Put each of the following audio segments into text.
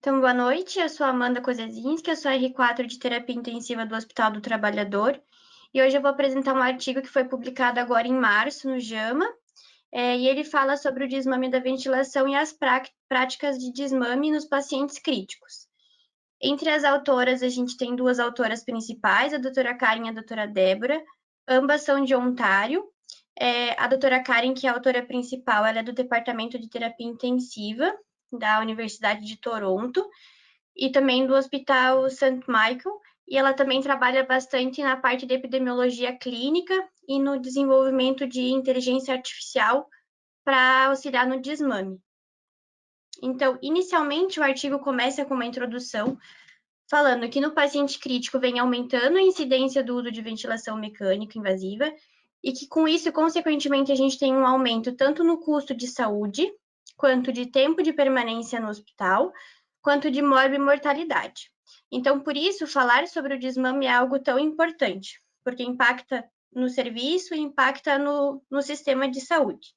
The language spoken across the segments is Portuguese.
Então, boa noite, eu sou a Amanda Kozezinski, eu sou R4 de Terapia Intensiva do Hospital do Trabalhador, e hoje eu vou apresentar um artigo que foi publicado agora em março, no JAMA, e ele fala sobre o desmame da ventilação e as práticas de desmame nos pacientes críticos. Entre as autoras, a gente tem duas autoras principais, a doutora Karen e a doutora Débora, ambas são de Ontário. A doutora Karen, que é a autora principal, ela é do Departamento de Terapia Intensiva da Universidade de Toronto, e também do Hospital St. Michael, e ela também trabalha bastante na parte de epidemiologia clínica e no desenvolvimento de inteligência artificial para auxiliar no desmame. Então, inicialmente, o artigo começa com uma introdução falando que no paciente crítico vem aumentando a incidência do uso de ventilação mecânica invasiva e que, com isso, consequentemente, a gente tem um aumento tanto no custo de saúde, quanto de tempo de permanência no hospital, quanto de morbimortalidade. Então, por isso, falar sobre o desmame é algo tão importante, porque impacta no serviço e impacta no sistema de saúde.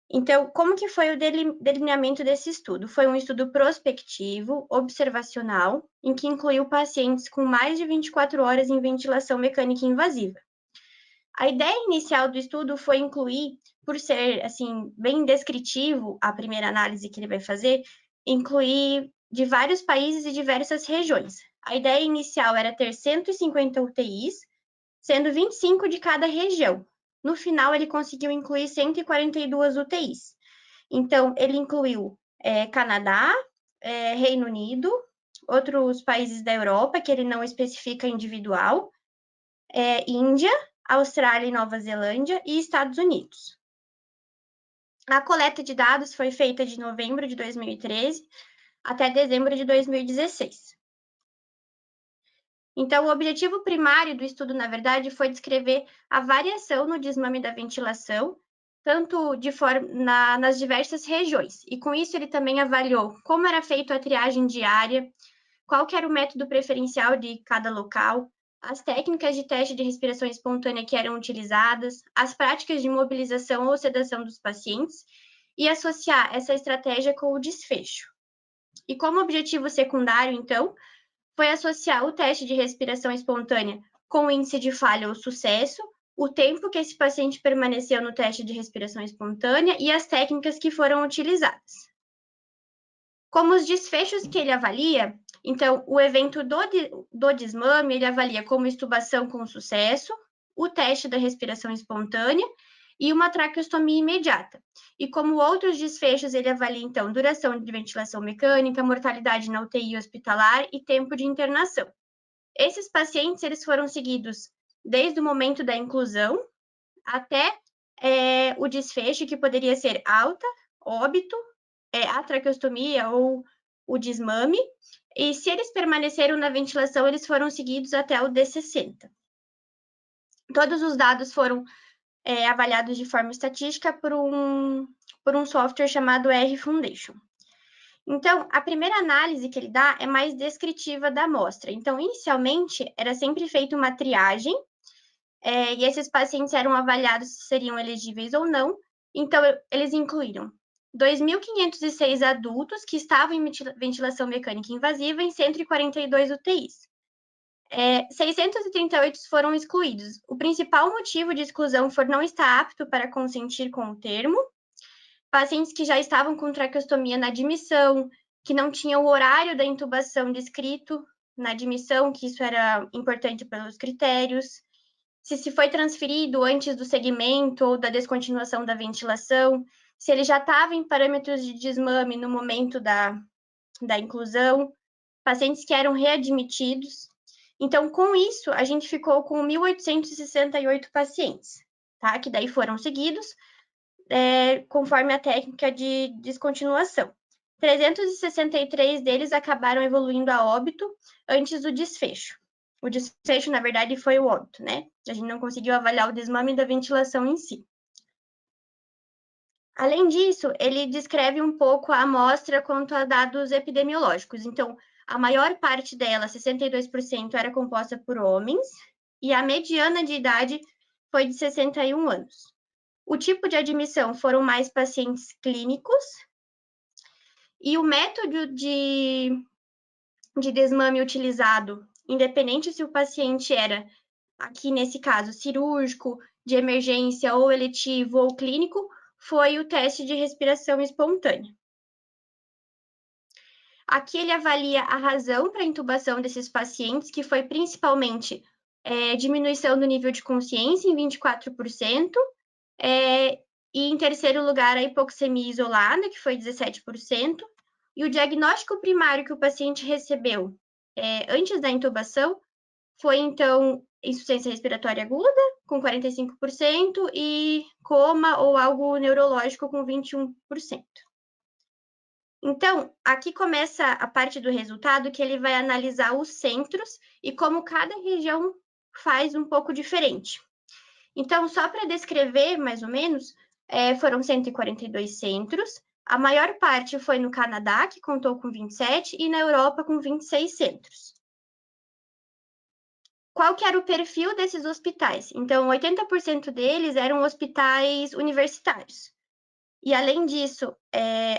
Então, como que foi o delineamento desse estudo? Foi um estudo prospectivo, observacional, em que incluiu pacientes com mais de 24 horas em ventilação mecânica invasiva. A ideia inicial do estudo foi incluir, por ser, assim, bem descritivo, a primeira análise que ele vai fazer, incluir de vários países e diversas regiões. A ideia inicial era ter 150 UTIs, sendo 25 de cada região. No final, ele conseguiu incluir 142 UTIs. Então, ele incluiu Canadá, Reino Unido, outros países da Europa, que ele não especifica individual, Índia, Austrália e Nova Zelândia e Estados Unidos. A coleta de dados foi feita de novembro de 2013 até dezembro de 2016. Então, o objetivo primário do estudo, na verdade, foi descrever a variação no desmame da ventilação, tanto nas diversas regiões. E com isso, ele também avaliou como era feita a triagem diária, qual que era o método preferencial de cada local, as técnicas de teste de respiração espontânea que eram utilizadas, as práticas de mobilização ou sedação dos pacientes, e associar essa estratégia com o desfecho. E como objetivo secundário, então, foi associar o teste de respiração espontânea com o índice de falha ou sucesso, o tempo que esse paciente permaneceu no teste de respiração espontânea e as técnicas que foram utilizadas. Como os desfechos que ele avalia, então, o evento do desmame, ele avalia como extubação com sucesso, o teste da respiração espontânea e uma traqueostomia imediata. E como outros desfechos, ele avalia, então, duração de ventilação mecânica, mortalidade na UTI hospitalar e tempo de internação. Esses pacientes, eles foram seguidos desde o momento da inclusão até o desfecho, que poderia ser alta, óbito, a traqueostomia ou o desmame, e se eles permaneceram na ventilação, eles foram seguidos até o D60. Todos os dados foram avaliados de forma estatística por um software chamado R-Foundation. Então, a primeira análise que ele dá é mais descritiva da amostra. Então, inicialmente, era sempre feita uma triagem, e esses pacientes eram avaliados se seriam elegíveis ou não. Então, eles incluíram 2.506 adultos que estavam em ventilação mecânica invasiva em 142 UTIs. 638 foram excluídos. O principal motivo de exclusão foi não estar apto para consentir com o termo, pacientes que já estavam com traqueostomia na admissão, que não tinham o horário da intubação descrito na admissão, que isso era importante pelos critérios, se foi transferido antes do segmento ou da descontinuação da ventilação, se ele já estava em parâmetros de desmame no momento da inclusão, pacientes que eram readmitidos. Então, com isso, a gente ficou com 1.868 pacientes, tá? Que daí foram seguidos conforme a técnica de descontinuação. 363 deles acabaram evoluindo a óbito antes do desfecho. O desfecho, na verdade, foi o óbito, né? A gente não conseguiu avaliar o desmame da ventilação em si. Além disso, ele descreve um pouco a amostra quanto a dados epidemiológicos. Então, a maior parte dela, 62%, era composta por homens, e a mediana de idade foi de 61 anos. O tipo de admissão foram mais pacientes clínicos, E o método de desmame utilizado, independente se o paciente era, aqui nesse caso, cirúrgico, de emergência, ou eletivo, ou clínico, foi o teste de respiração espontânea. Aqui ele avalia a razão para a intubação desses pacientes, que foi principalmente diminuição do nível de consciência em 24%, e em terceiro lugar a hipoxemia isolada, que foi 17%, e o diagnóstico primário que o paciente recebeu antes da intubação foi, então, insuficiência respiratória aguda, com 45%, e coma ou algo neurológico, com 21%. Então, aqui começa a parte do resultado, que ele vai analisar os centros e como cada região faz um pouco diferente. Então, só para descrever, mais ou menos, foram 142 centros. A maior parte foi no Canadá, que contou com 27, e na Europa, com 26 centros. Qual que era o perfil desses hospitais? Então, 80% deles eram hospitais universitários. E, além disso,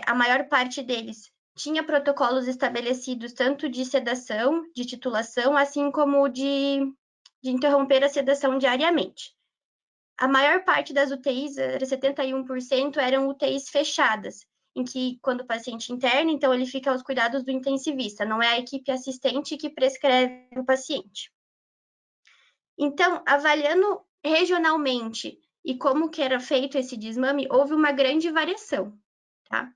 a maior parte deles tinha protocolos estabelecidos tanto de sedação, de titulação, assim como de interromper a sedação diariamente. A maior parte das UTIs, 71%, eram UTIs fechadas, em que, quando o paciente interna, então ele fica aos cuidados do intensivista, não é a equipe assistente que prescreve o paciente. Então, avaliando regionalmente e como que era feito esse desmame, houve uma grande variação, tá?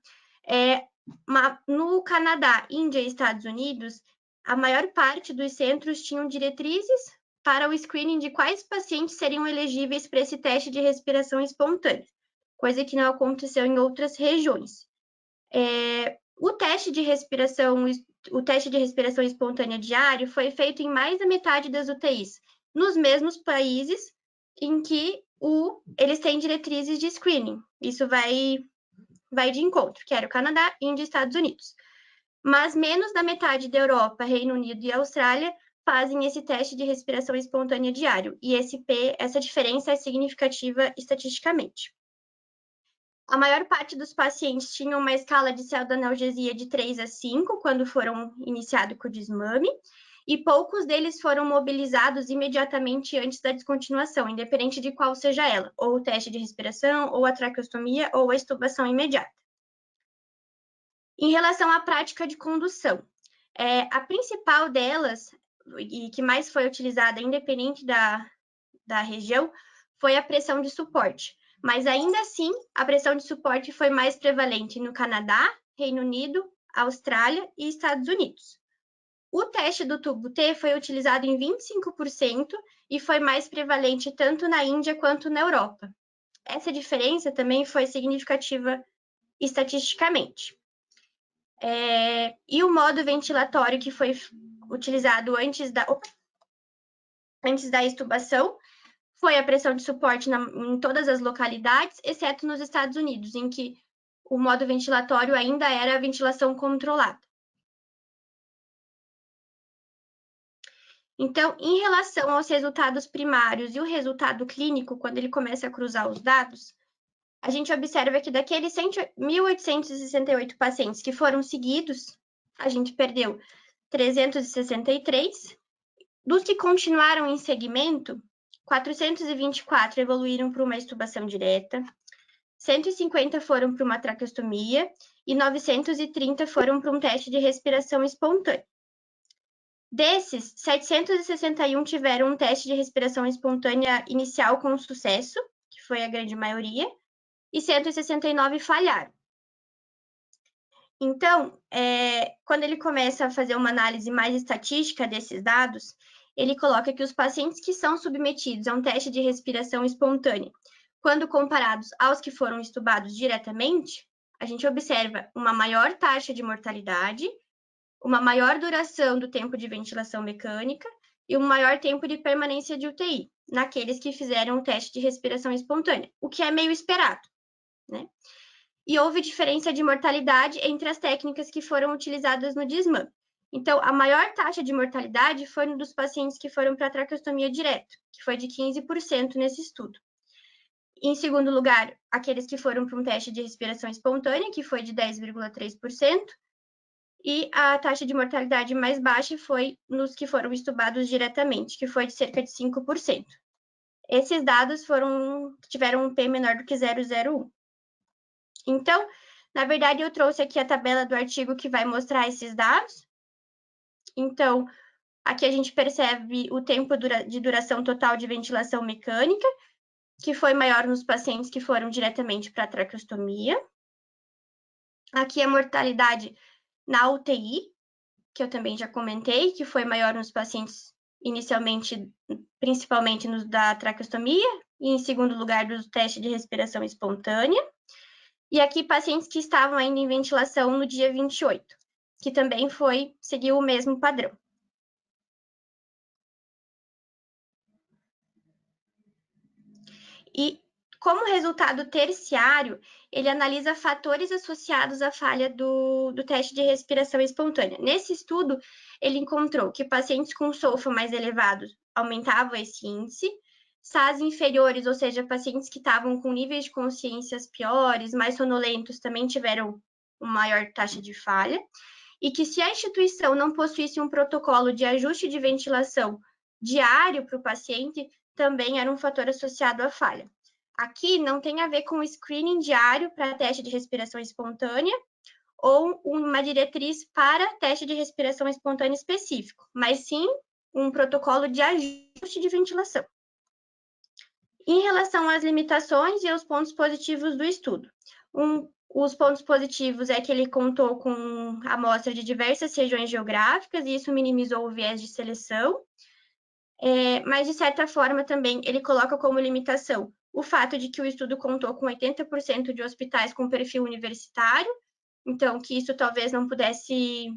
No Canadá, Índia e Estados Unidos, a maior parte dos centros tinham diretrizes para o screening de quais pacientes seriam elegíveis para esse teste de respiração espontânea, coisa que não aconteceu em outras regiões. O teste de respiração espontânea diário foi feito em mais da metade das UTIs, nos mesmos países em que eles têm diretrizes de screening. Isso vai de encontro, que era o Canadá, Índia e Estados Unidos. Mas menos da metade da Europa, Reino Unido e Austrália fazem esse teste de respiração espontânea diário, e essa diferença é significativa estatisticamente. A maior parte dos pacientes tinham uma escala de pseudoanalgesia de 3 a 5 quando foram iniciados com o desmame, e poucos deles foram mobilizados imediatamente antes da descontinuação, independente de qual seja ela, ou o teste de respiração, ou a traqueostomia, ou a extubação imediata. Em relação à prática de condução, a principal delas, e que mais foi utilizada, independente da região, foi a pressão de suporte. Mas, ainda assim, a pressão de suporte foi mais prevalente no Canadá, Reino Unido, Austrália e Estados Unidos. O teste do tubo T foi utilizado em 25% e foi mais prevalente tanto na Índia quanto na Europa. Essa diferença também foi significativa estatisticamente. E o modo ventilatório que foi utilizado antes da extubação foi a pressão de suporte em todas as localidades, exceto nos Estados Unidos, em que o modo ventilatório ainda era a ventilação controlada. Então, em relação aos resultados primários e o resultado clínico, quando ele começa a cruzar os dados, a gente observa que daqueles 1.868 pacientes que foram seguidos, a gente perdeu 363. Dos que continuaram em seguimento, 424 evoluíram para uma extubação direta, 150 foram para uma traqueostomia e 930 foram para um teste de respiração espontânea. Desses, 761 tiveram um teste de respiração espontânea inicial com sucesso, que foi a grande maioria, e 169 falharam. Então, quando ele começa a fazer uma análise mais estatística desses dados, ele coloca que os pacientes que são submetidos a um teste de respiração espontânea, quando comparados aos que foram estubados diretamente, a gente observa uma maior taxa de mortalidade, uma maior duração do tempo de ventilação mecânica e um maior tempo de permanência de UTI, naqueles que fizeram o teste de respiração espontânea, o que é meio esperado, né? E houve diferença de mortalidade entre as técnicas que foram utilizadas no desmame. Então, a maior taxa de mortalidade foi no dos pacientes que foram para a traqueostomia direta, que foi de 15% nesse estudo. Em segundo lugar, aqueles que foram para um teste de respiração espontânea, que foi de 10,3%, e a taxa de mortalidade mais baixa foi nos que foram estudados diretamente, que foi de cerca de 5%. Esses dados tiveram um P menor do que 0,01. Então, na verdade, eu trouxe aqui a tabela do artigo que vai mostrar esses dados. Então, aqui a gente percebe o tempo de duração total de ventilação mecânica, que foi maior nos pacientes que foram diretamente para a traqueostomia. Aqui a mortalidade na UTI, que eu também já comentei, que foi maior nos pacientes inicialmente, principalmente nos da traqueostomia, e em segundo lugar do teste de respiração espontânea. E aqui pacientes que estavam ainda em ventilação no dia 28, que também seguiu o mesmo padrão. E, como resultado terciário, ele analisa fatores associados à falha do teste de respiração espontânea. Nesse estudo, ele encontrou que pacientes com SOFA mais elevados aumentavam esse índice, SAS inferiores, ou seja, pacientes que estavam com níveis de consciências piores, mais sonolentos, também tiveram uma maior taxa de falha, e que se a instituição não possuísse um protocolo de ajuste de ventilação diário para o paciente, também era um fator associado à falha. Aqui não tem a ver com screening diário para teste de respiração espontânea ou uma diretriz para teste de respiração espontânea específico, mas sim um protocolo de ajuste de ventilação. Em relação às limitações e aos pontos positivos do estudo, os pontos positivos é que ele contou com amostra de diversas regiões geográficas e isso minimizou o viés de seleção. Mas, de certa forma, também ele coloca como limitação o fato de que o estudo contou com 80% de hospitais com perfil universitário, então que isso talvez não pudesse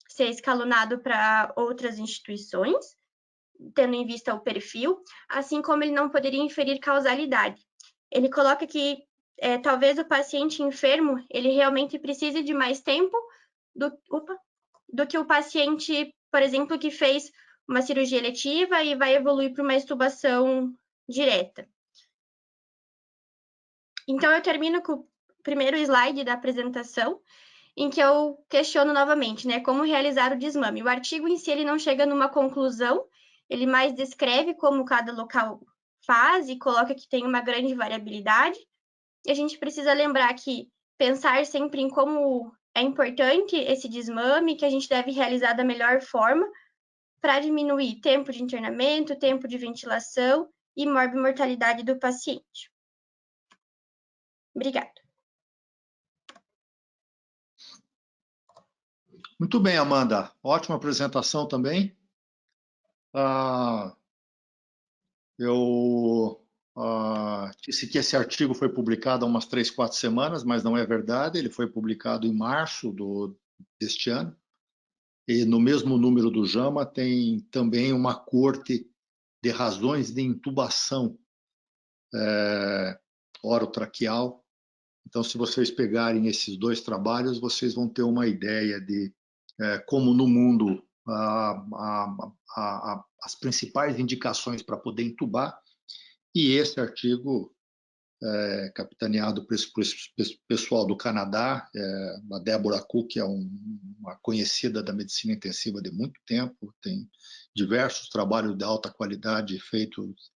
ser escalonado para outras instituições, tendo em vista o perfil, assim como ele não poderia inferir causalidade. Ele coloca que talvez o paciente enfermo, ele realmente precise de mais tempo do que o paciente, por exemplo, que fez uma cirurgia eletiva e vai evoluir para uma extubação direta. Então, eu termino com o primeiro slide da apresentação, em que eu questiono novamente, né, como realizar o desmame. O artigo em si, ele não chega numa conclusão, ele mais descreve como cada local faz e coloca que tem uma grande variabilidade. E a gente precisa lembrar que pensar sempre em como é importante esse desmame, que a gente deve realizar da melhor forma, para diminuir tempo de internamento, tempo de ventilação e morbimortalidade do paciente. Obrigada. Muito bem, Amanda. Ótima apresentação também. Eu disse que esse artigo foi publicado há umas 3, 4 semanas, mas não é verdade. Ele foi publicado em março deste ano. E no mesmo número do JAMA tem também uma corte de razões de intubação orotraqueal. Então, se vocês pegarem esses dois trabalhos, vocês vão ter uma ideia de como no mundo as principais indicações para poder intubar. E esse artigo, capitaneado por esse pessoal do Canadá, a Deborah Cook, que é uma conhecida da medicina intensiva de muito tempo, tem diversos trabalhos de alta qualidade feitos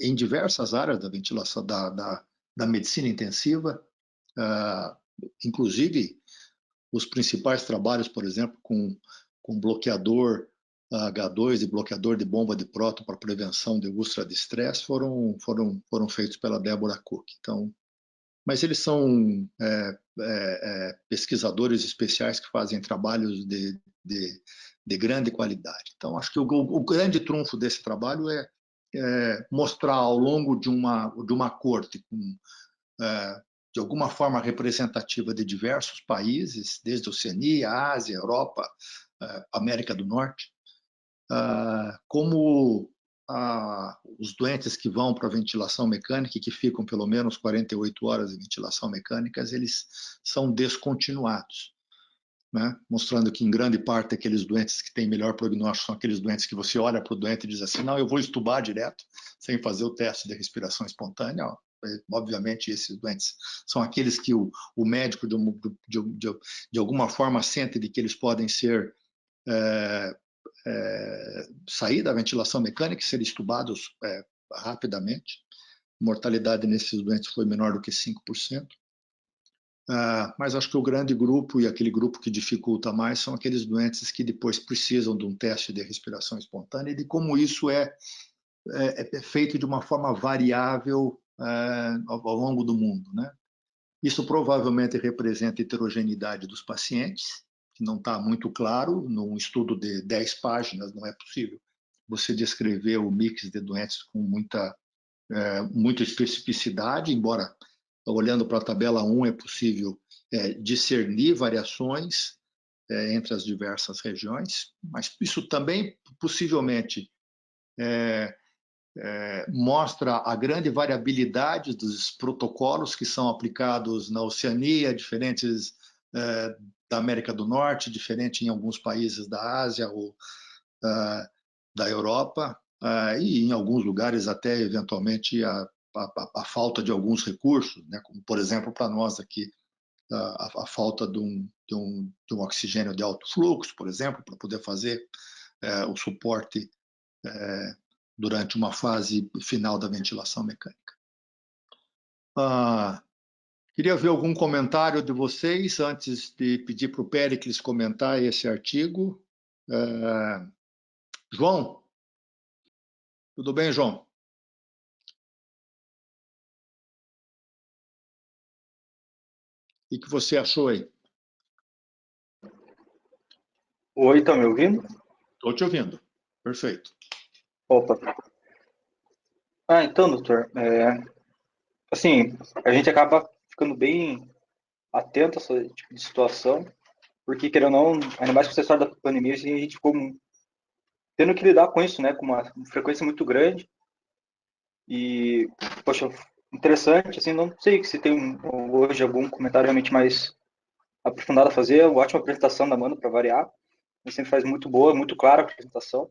em diversas áreas da ventilação, da medicina intensiva, inclusive os principais trabalhos, por exemplo, com bloqueador H2 e bloqueador de bomba de próton para prevenção de úlcera de estresse foram feitos pela Deborah Cook. Então, mas eles são pesquisadores especiais que fazem trabalhos de grande qualidade. Então, acho que o grande trunfo desse trabalho é mostrar ao longo de uma corte de alguma forma representativa de diversos países, desde a Oceania, Ásia, Europa, América do Norte, como os doentes que vão para a ventilação mecânica e que ficam pelo menos 48 horas em ventilação mecânica, eles são descontinuados. né? Mostrando que, em grande parte, aqueles doentes que têm melhor prognóstico são aqueles doentes que você olha para o doente e diz assim, não, eu vou estubar direto, sem fazer o teste de respiração espontânea. Obviamente, esses doentes são aqueles que o médico, de alguma forma, sente de que eles podem ser sair da ventilação mecânica e ser estubados rapidamente. A mortalidade nesses doentes foi menor do que 5%. Mas acho que o grande grupo e aquele grupo que dificulta mais são aqueles doentes que depois precisam de um teste de respiração espontânea e de como isso é feito de uma forma variável ao longo do mundo, né? Isso provavelmente representa a heterogeneidade dos pacientes, que não está muito claro. Num estudo de 10 páginas, não é possível você descrever o mix de doentes com muita especificidade, embora, olhando para a tabela 1, é possível discernir variações entre as diversas regiões, mas isso também, possivelmente, mostra a grande variabilidade dos protocolos que são aplicados na Oceania, diferentes da América do Norte, diferente em alguns países da Ásia ou da Europa, e em alguns lugares até, eventualmente, a falta de alguns recursos, né? Como, por exemplo, para nós aqui, a falta de um oxigênio de alto fluxo, por exemplo, para poder fazer o suporte durante uma fase final da ventilação mecânica. Queria ver algum comentário de vocês antes de pedir para o Péricles comentar esse artigo. João? Tudo bem, João? O que você achou aí? Oi, estão me ouvindo? Estou te ouvindo. Perfeito. Opa. Então, doutor, assim, a gente acaba ficando bem atento a esse tipo de situação, porque, querendo ou não, ainda mais com essa história da pandemia, a gente ficou tendo que lidar com isso, né, com uma frequência muito grande. E, poxa, interessante, assim, não sei se tem hoje algum comentário realmente mais aprofundado a fazer. Uma ótima apresentação da Amanda, para variar. Ele sempre faz muito boa, muito clara a apresentação.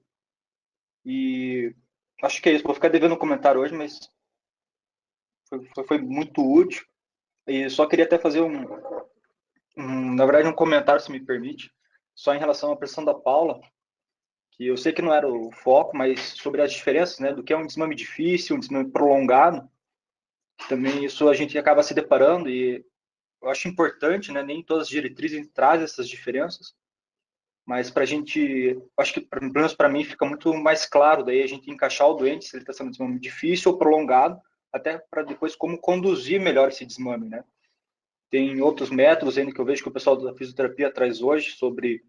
E acho que é isso. Vou ficar devendo um comentário hoje, mas foi muito útil. E só queria até fazer na verdade, um comentário, se me permite, só em relação à apresentação da Paula, que eu sei que não era o foco, mas sobre as diferenças, né, do que é um desmame difícil, um desmame prolongado. Também isso a gente acaba se deparando e eu acho importante, né, nem todas as diretrizes trazem essas diferenças, mas para a gente, acho que pelo menos para mim fica muito mais claro daí a gente encaixar o doente, se ele está sendo um desmame difícil ou prolongado, até para depois como conduzir melhor esse desmame, né? Tem outros métodos ainda que eu vejo que o pessoal da fisioterapia traz hoje sobre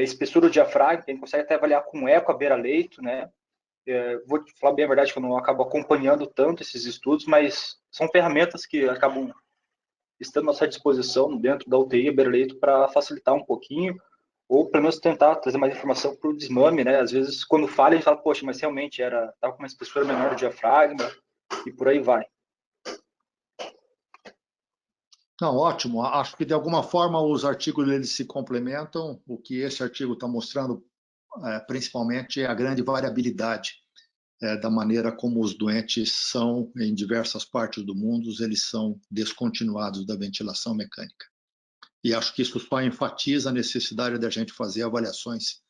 espessura do diafragma, que a gente consegue até avaliar com eco à beira-leito, né? Vou te falar bem a verdade que eu não acabo acompanhando tanto esses estudos, mas são ferramentas que acabam estando à nossa disposição dentro da UTI, a beira-leito, para facilitar um pouquinho, ou pelo menos tentar trazer mais informação para o desmame, né? Às vezes, quando falha, a gente fala, poxa, mas realmente estava com uma espessura menor do diafragma, e por aí vai. Não, ótimo. Acho que, de alguma forma, os artigos eles se complementam. O que esse artigo está mostrando, principalmente, é a grande variabilidade da maneira como os doentes são, em diversas partes do mundo, eles são descontinuados da ventilação mecânica. E acho que isso só enfatiza a necessidade da gente fazer avaliações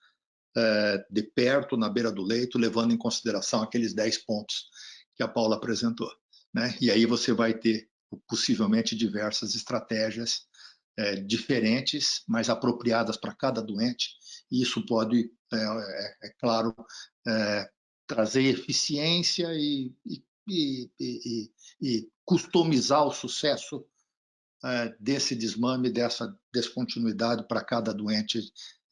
de perto, na beira do leito, levando em consideração aqueles 10 pontos que a Paula apresentou, né? E aí você vai ter, possivelmente, diversas estratégias diferentes, mas apropriadas para cada doente, e isso pode, claro, trazer eficiência e customizar o sucesso desse desmame, dessa descontinuidade para cada doente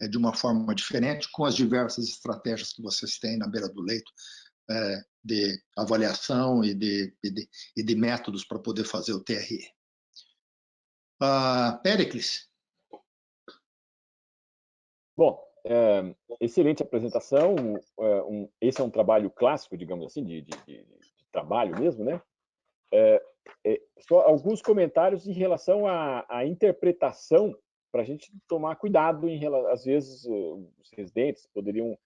de uma forma diferente, com as diversas estratégias que vocês têm na beira do leito, de avaliação e de métodos para poder fazer o TRE. Péricles? Bom, excelente apresentação. Esse é um trabalho clássico, digamos assim, de trabalho mesmo, né? Só alguns comentários em relação à interpretação para a gente tomar cuidado às vezes os residentes poderiam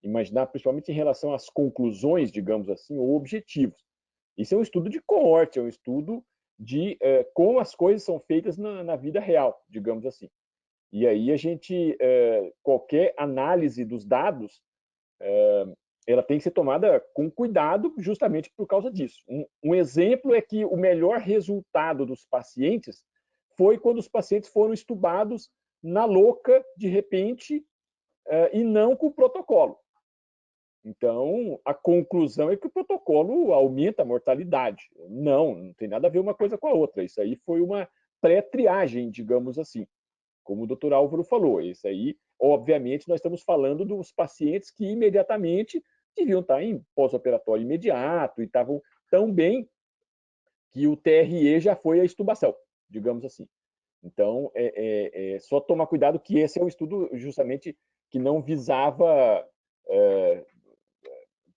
imaginar, principalmente em relação às conclusões, digamos assim, ou objetivos. Isso é um estudo de coorte, é um estudo de como as coisas são feitas na vida real, digamos assim. E aí qualquer análise dos dados, ela tem que ser tomada com cuidado justamente por causa disso. Um exemplo é que o melhor resultado dos pacientes foi quando os pacientes foram estubados na louca, de repente, e não com o protocolo. Então, a conclusão é que o protocolo aumenta a mortalidade. Não tem nada a ver uma coisa com a outra. Isso aí foi uma pré-triagem, digamos assim. Como o doutor Álvaro falou, isso aí, obviamente, nós estamos falando dos pacientes que imediatamente deviam estar em pós-operatório imediato e estavam tão bem que o TRE já foi a extubação, digamos assim. Então, é só tomar cuidado que esse é um estudo justamente que não visava,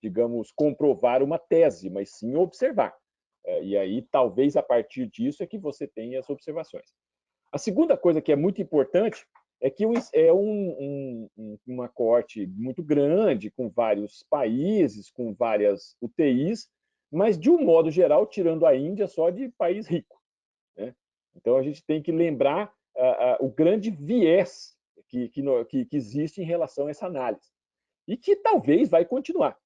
digamos, comprovar uma tese, mas sim observar. E aí, talvez, a partir disso é que você tenha as observações. A segunda coisa que é muito importante é que é uma coorte muito grande, com vários países, com várias UTIs, mas, de um modo geral, tirando a Índia, só de país rico, né? Então, a gente tem que lembrar o grande viés que existe em relação a essa análise, e que talvez vai continuar.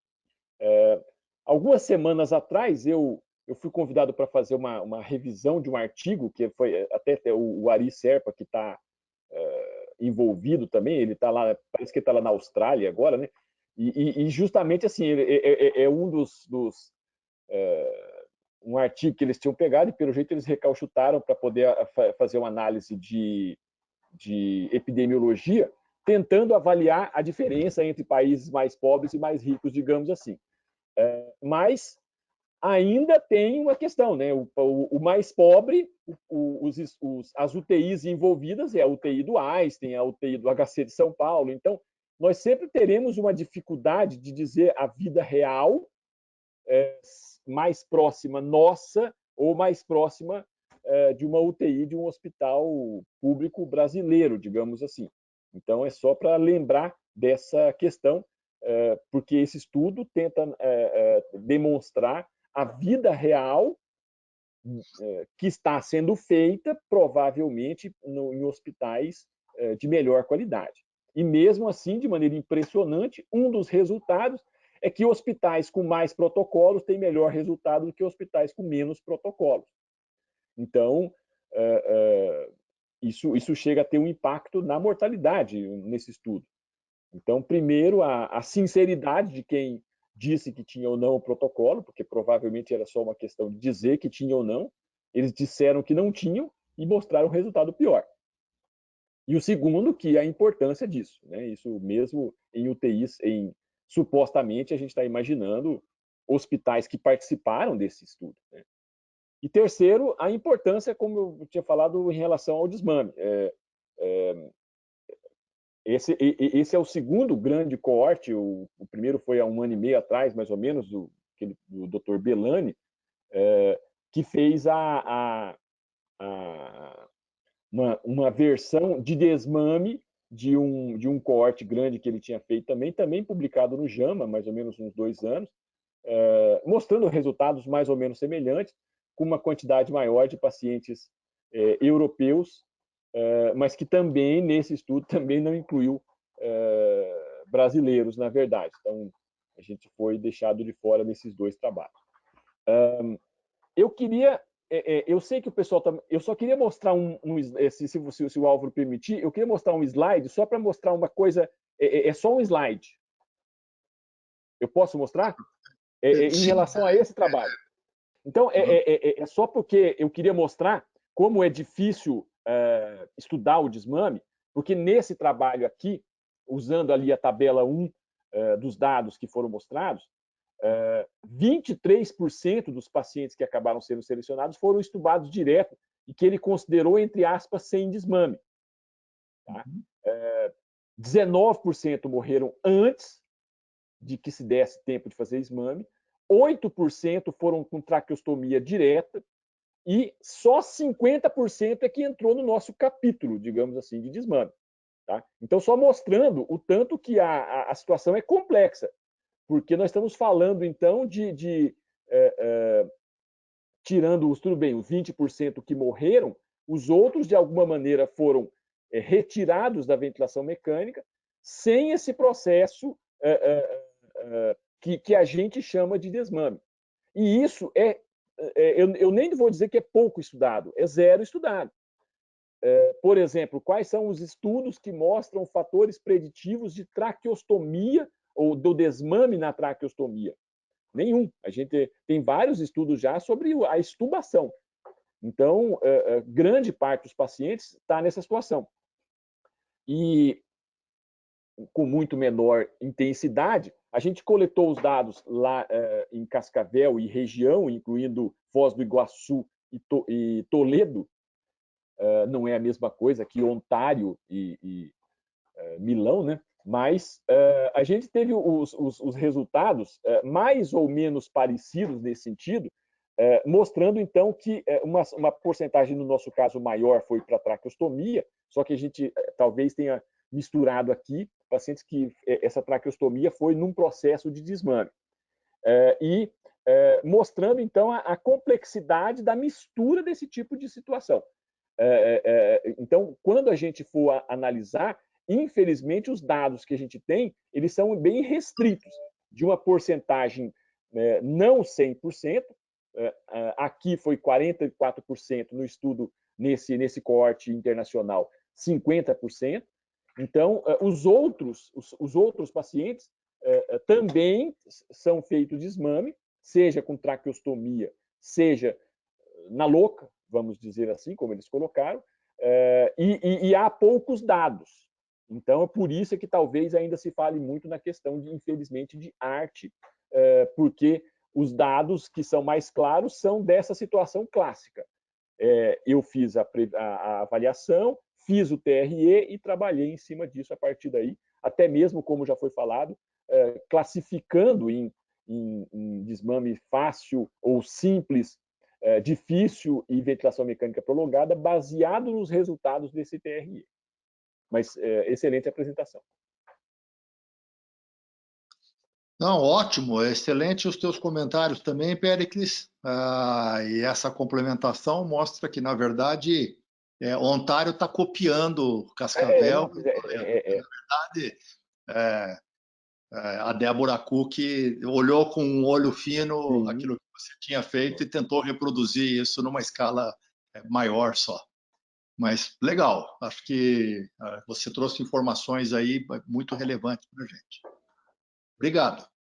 Algumas semanas atrás, eu fui convidado para fazer uma revisão de um artigo, que foi até o Ari Serpa, que está envolvido também, ele está lá, parece que está lá na Austrália agora, né? E justamente assim, é um artigo que eles tinham pegado e, pelo jeito, eles recalchutaram para poder fazer uma análise de epidemiologia, tentando avaliar a diferença entre países mais pobres e mais ricos, digamos assim. Mas ainda tem uma questão, né? O mais pobre, as UTIs envolvidas é a UTI do Einstein, a UTI do HC de São Paulo. Então, nós sempre teremos uma dificuldade de dizer a vida real mais próxima nossa ou mais próxima de uma UTI de um hospital público brasileiro, digamos assim. Então, é só para lembrar dessa questão, porque esse estudo tenta demonstrar a vida real que está sendo feita, provavelmente, em hospitais de melhor qualidade. E mesmo assim, de maneira impressionante, um dos resultados é que hospitais com mais protocolos têm melhor resultado do que hospitais com menos protocolos. Então, isso chega a ter um impacto na mortalidade nesse estudo. Então, primeiro, a sinceridade de quem disse que tinha ou não o protocolo, porque provavelmente era só uma questão de dizer que tinha ou não. Eles disseram que não tinham e mostraram o resultado pior. E o segundo, que é a importância disso, né? Isso mesmo em UTIs, supostamente a gente está imaginando hospitais que participaram desse estudo, né? E terceiro, a importância, como eu tinha falado, em relação ao desmame. Esse é o segundo grande coorte. O primeiro foi há 1 ano e meio atrás, mais ou menos, do Dr. Belani, que fez uma versão de desmame de um coorte grande que ele tinha feito também publicado no JAMA, mais ou menos uns 2 anos, mostrando resultados mais ou menos semelhantes, com uma quantidade maior de pacientes europeus, mas que também, nesse estudo, também não incluiu brasileiros, na verdade. Então, a gente foi deixado de fora nesses 2 trabalhos. Eu sei que o pessoal eu só queria mostrar se o Álvaro permitir, eu queria mostrar um slide só para mostrar uma coisa. É só um slide. Eu posso mostrar? Em relação a esse trabalho. Então, é só porque eu queria mostrar como é difícil estudar o desmame, porque nesse trabalho aqui, usando ali a tabela 1 dos dados que foram mostrados, 23% dos pacientes que acabaram sendo selecionados foram estubados direto e que ele considerou, entre aspas, sem desmame. Tá? 19% morreram antes de que se desse tempo de fazer desmame, 8% foram com traqueostomia direta, e só 50% é que entrou no nosso capítulo, digamos assim, de desmame. Tá? Então, só mostrando o tanto que a situação é complexa, porque nós estamos falando, então, tirando os, tudo bem, os 20% que morreram, os outros, de alguma maneira, foram retirados da ventilação mecânica, sem esse processo que a gente chama de desmame. E isso eu nem vou dizer que é pouco estudado, é zero estudado. Por exemplo, quais são os estudos que mostram fatores preditivos de traqueostomia ou do desmame na traqueostomia? Nenhum. A gente tem vários estudos já sobre a extubação. Então, grande parte dos pacientes está nessa situação. E com muito menor intensidade, a gente coletou os dados lá em Cascavel e região, incluindo Foz do Iguaçu e Toledo. Não é a mesma coisa que Ontário e Milão, né? Mas a gente teve os resultados mais ou menos parecidos nesse sentido, mostrando então que uma porcentagem, no nosso caso maior, foi para traqueostomia, só que a gente talvez tenha misturado aqui pacientes que essa traqueostomia foi num processo de desmame. E mostrando então a complexidade da mistura desse tipo de situação. Então, quando a gente for analisar, infelizmente, os dados que a gente tem, eles são bem restritos, de uma porcentagem não 100%, aqui foi 44% no estudo, nesse coorte internacional, 50%. Então, os outros pacientes também são feitos desmame, seja com traqueostomia, seja na louca, vamos dizer assim, como eles colocaram, e há poucos dados. Então, é por isso que talvez ainda se fale muito na questão, infelizmente, de arte, porque os dados que são mais claros são dessa situação clássica. Eu fiz a avaliação, fiz o TRE e trabalhei em cima disso a partir daí, até mesmo, como já foi falado, classificando em desmame fácil ou simples, difícil e ventilação mecânica prolongada, baseado nos resultados desse TRE. Mas excelente apresentação. Não, ótimo, excelente os teus comentários também, Péricles. E essa complementação mostra que, na verdade, Ontário está copiando Cascavel. Na verdade, a Débora Cook olhou com um olho fino aquilo que você tinha feito e tentou reproduzir isso numa escala maior só. Mas legal, acho que você trouxe informações aí muito relevantes para a gente. Obrigado.